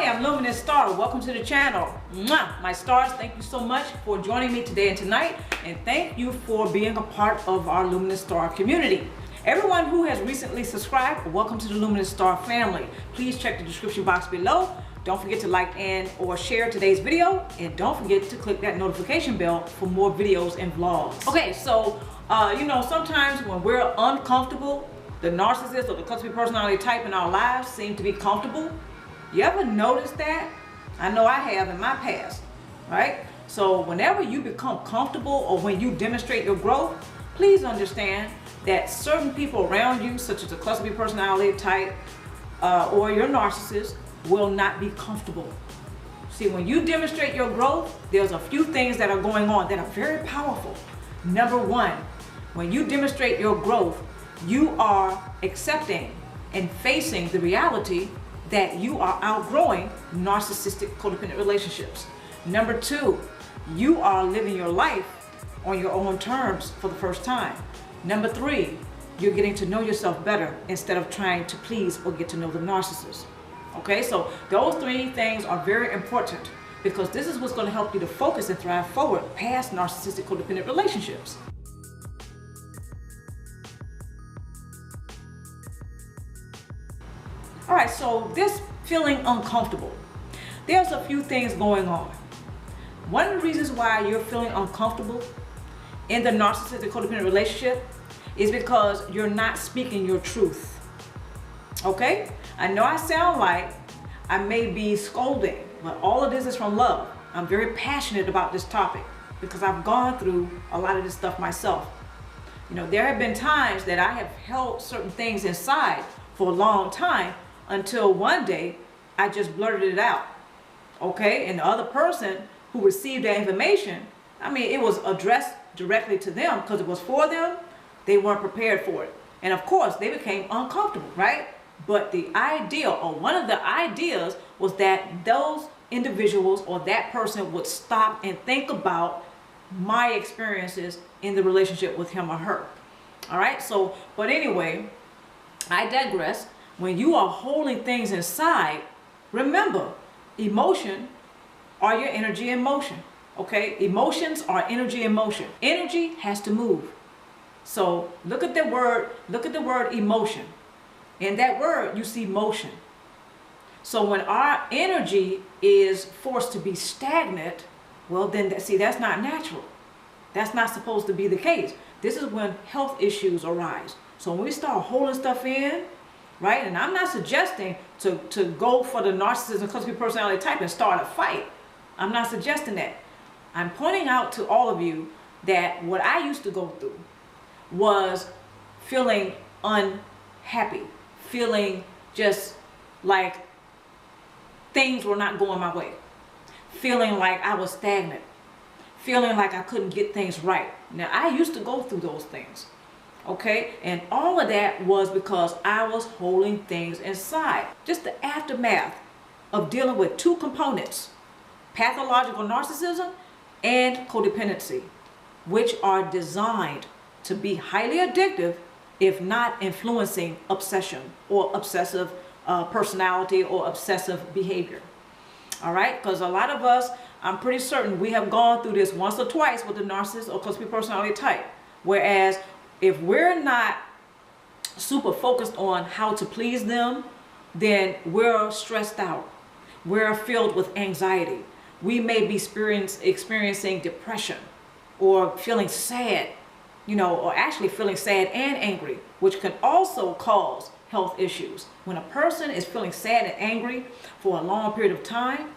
Hi, I'm Luminousz Ztarr. Welcome to the channel. Mwah! My stars, thank you so much for joining me today and tonight, and thank you for being a part of our Luminousz Ztarr community. Everyone who has recently subscribed, welcome to the Luminousz Ztarr family. Please check the description box below. Don't forget to like and or share today's video, and don't forget to click that notification bell for more videos and vlogs. Okay, so sometimes when we're uncomfortable, the narcissist or the cluster personality type in our lives seem to be comfortable. You ever notice that? I know I have in my past, right? So whenever you become comfortable or when you demonstrate your growth, please understand that certain people around you, such as the cluster B personality type or your narcissist, will not be comfortable. See, when you demonstrate your growth, there's a few things that are going on that are very powerful. Number one, when you demonstrate your growth, you are accepting and facing the reality that you are outgrowing narcissistic codependent relationships. Number two, you are living your life on your own terms for the first time. Number three, you're getting to know yourself better instead of trying to please or get to know the narcissist. Okay, so those three things are very important because this is what's going to help you to focus and thrive forward past narcissistic codependent relationships. All right, so this feeling uncomfortable, there's a few things going on. One of the reasons why you're feeling uncomfortable in the narcissistic codependent relationship is because you're not speaking your truth. Okay? I know I sound like I may be scolding, but all of this is from love. I'm very passionate about this topic because I've gone through a lot of this stuff myself. There have been times that I have held certain things inside for a long time until one day I just blurted it out. Okay? And the other person who received that information, it was addressed directly to them because it was for them. They weren't prepared for it. And of course, they became uncomfortable, right? But the idea, or one of the ideas, was that those individuals or that person would stop and think about my experiences in the relationship with him or her. All right? So, but anyway, I digress. When you are holding things inside, remember, emotion are your energy in motion. Okay? Emotions are energy in motion. Energy has to move. So look at the word emotion. In that word, you see motion. So when our energy is forced to be stagnant, well then, that's not natural. That's not supposed to be the case. This is when health issues arise. So when we start holding stuff in, right? And I'm not suggesting to go for the narcissism cluster personality type and start a fight. I'm not suggesting that. I'm pointing out to all of you that what I used to go through was feeling unhappy, feeling just like things were not going my way, feeling like I was stagnant, feeling like I couldn't get things right. Now, I used to go through those things. Okay, and all of that was because I was holding things inside. Just the aftermath of dealing with two components, pathological narcissism and codependency, which are designed to be highly addictive, if not influencing obsession or obsessive personality or obsessive behavior. All right, because a lot of us, I'm pretty certain we have gone through this once or twice with the narcissist or cluster personality type, whereas if we're not super focused on how to please them, then we're stressed out. We're filled with anxiety. We may be experiencing depression or feeling sad, or actually feeling sad and angry, which can also cause health issues. When a person is feeling sad and angry for a long period of time,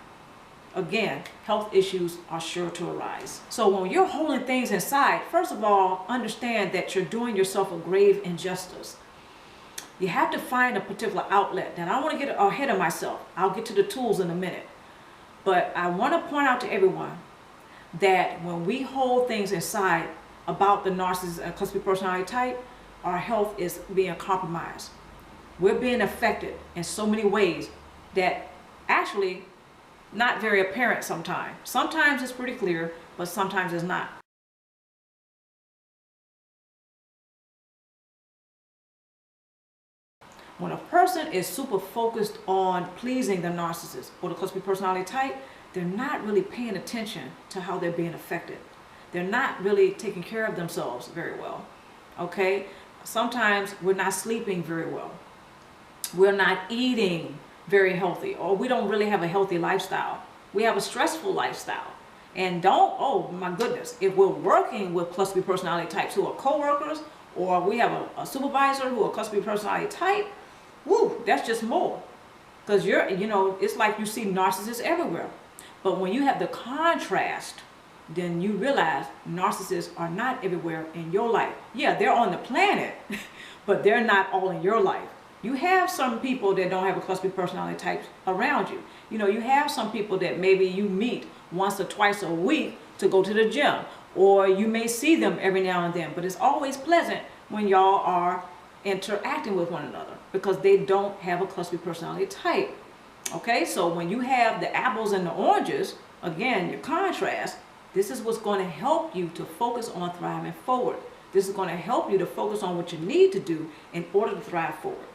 again, health issues are sure to arise. So when you're holding things inside, first of all, understand that you're doing yourself a grave injustice. You have to find a particular outlet. And I don't want to get ahead of myself. I'll get to the tools in a minute. But I want to point out to everyone that when we hold things inside about the narcissist and cluster personality type, our health is being compromised. We're being affected in so many ways that actually not very apparent sometimes. Sometimes it's pretty clear, but sometimes it's not. When a person is super focused on pleasing the narcissist or the cluster B personality type, they're not really paying attention to how they're being affected. They're not really taking care of themselves very well. Okay? Sometimes we're not sleeping very well. We're not eating very healthy, or we don't really have a healthy lifestyle. We have a stressful lifestyle. And oh my goodness, if we're working with cluster B personality types who are co-workers, or we have a supervisor who are cluster B personality type, woo, that's just more. Because it's like you see narcissists everywhere. But when you have the contrast, then you realize narcissists are not everywhere in your life. Yeah, they're on the planet, but they're not all in your life. You have some people that don't have a cluster B personality type around you. You have some people that maybe you meet once or twice a week to go to the gym, or you may see them every now and then, but it's always pleasant when y'all are interacting with one another because they don't have a cluster B personality type. Okay, so when you have the apples and the oranges, again, your contrast, this is what's going to help you to focus on thriving forward. This is going to help you to focus on what you need to do in order to thrive forward.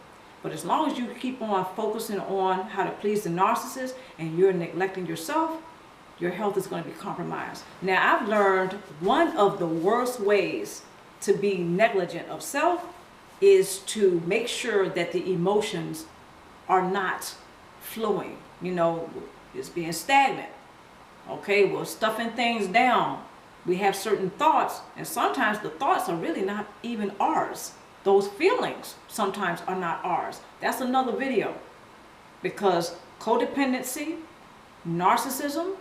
But as long as you keep on focusing on how to please the narcissist and you're neglecting yourself, your health is going to be compromised. Now, I've learned one of the worst ways to be negligent of self is to make sure that the emotions are not flowing. It's being stagnant. Okay, we're stuffing things down. We have certain thoughts, and sometimes the thoughts are really not even ours. Those feelings sometimes are not ours. That's another video. Because codependency, narcissism,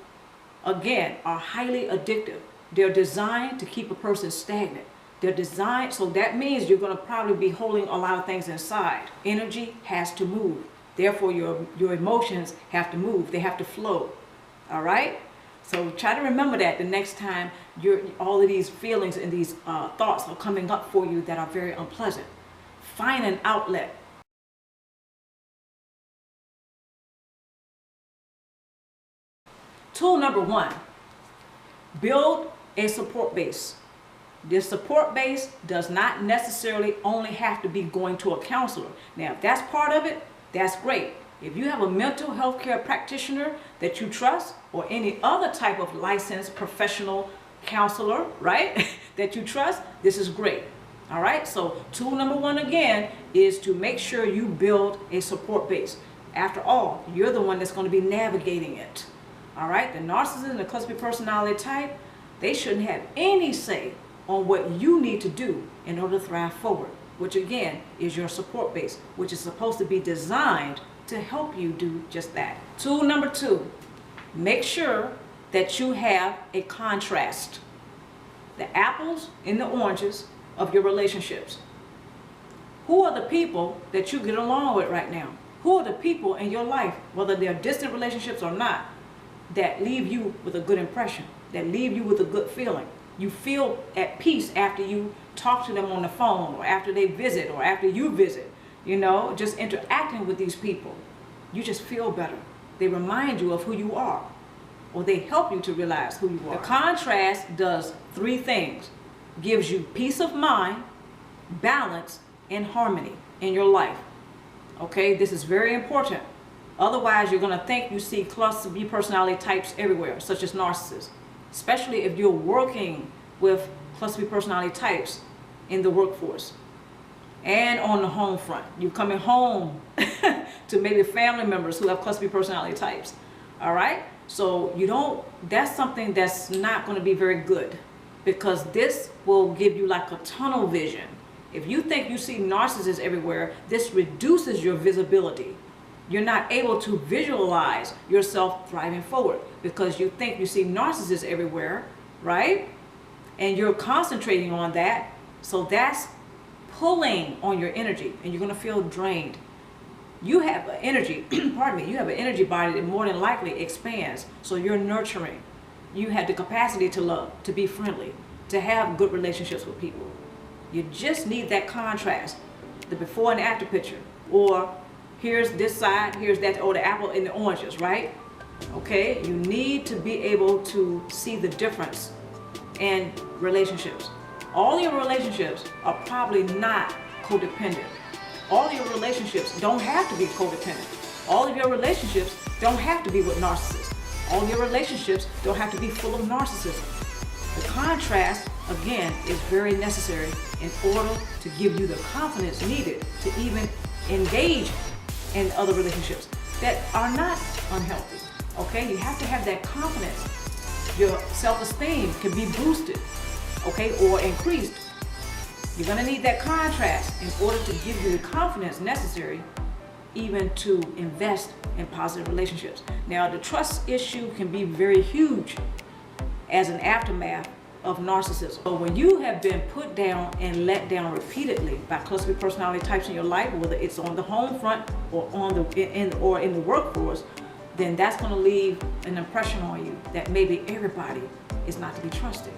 again, are highly addictive. They're designed to keep a person stagnant. They're designed, so that means you're going to probably be holding a lot of things inside. Energy has to move. Therefore, your emotions have to move. They have to flow. All right? So try to remember that the next time all of these feelings and these thoughts are coming up for you that are very unpleasant. Find an outlet. Tool number 1, build a support base. This support base does not necessarily only have to be going to a counselor. Now, if that's part of it, that's great. If you have a mental health care practitioner that you trust, or any other type of licensed professional counselor, right, that you trust, this is great. All right, so tool number 1 again is to make sure you build a support base. After all, you're the one that's going to be navigating it. All right, the narcissist and the cluster B personality type, they shouldn't have any say on what you need to do in order to thrive forward, which again is your support base, which is supposed to be designed to help you do just that. Tool number 2, make sure that you have a contrast. The apples and the oranges of your relationships. Who are the people that you get along with right now? Who are the people in your life, whether they're distant relationships or not, that leave you with a good impression, that leave you with a good feeling? You feel at peace after you talk to them on the phone, or after they visit, or after you visit. Just interacting with these people, you just feel better. They remind you of who you are, or they help you to realize who you are. The contrast does 3 things. Gives you peace of mind, balance, and harmony in your life. Okay, this is very important. Otherwise, you're going to think you see cluster B personality types everywhere, such as narcissists. Especially if you're working with cluster B personality types in the workforce and on the home front. You're coming home to maybe family members who have cluster B personality types. All right? So that's something that's not going to be very good, because this will give you like a tunnel vision. If you think you see narcissists everywhere, this reduces your visibility. You're not able to visualize yourself thriving forward because you think you see narcissists everywhere, right? And you're concentrating on that. So that's pulling on your energy, and you're going to feel drained. You have an energy, pardon me, you have an energy body that more than likely expands. So you're nurturing. You have the capacity to love, to be friendly, to have good relationships with people. You just need that contrast, the before and after picture. Or here's this side, here's that, or the apple and the oranges, right? Okay, you need to be able to see the difference in relationships. All your relationships are probably not codependent. All of your relationships don't have to be codependent. All of your relationships don't have to be with narcissists. All of your relationships don't have to be full of narcissism. The contrast, again, is very necessary in order to give you the confidence needed to even engage in other relationships that are not unhealthy. Okay, you have to have that confidence. Your self-esteem can be boosted, okay, or increased. You're gonna need that contrast in order to give you the confidence necessary even to invest in positive relationships. Now, the trust issue can be very huge as an aftermath of narcissism. But when you have been put down and let down repeatedly by cluster B personality types in your life, whether it's on the home front or in the workforce, then that's going to leave an impression on you that maybe everybody is not to be trusted.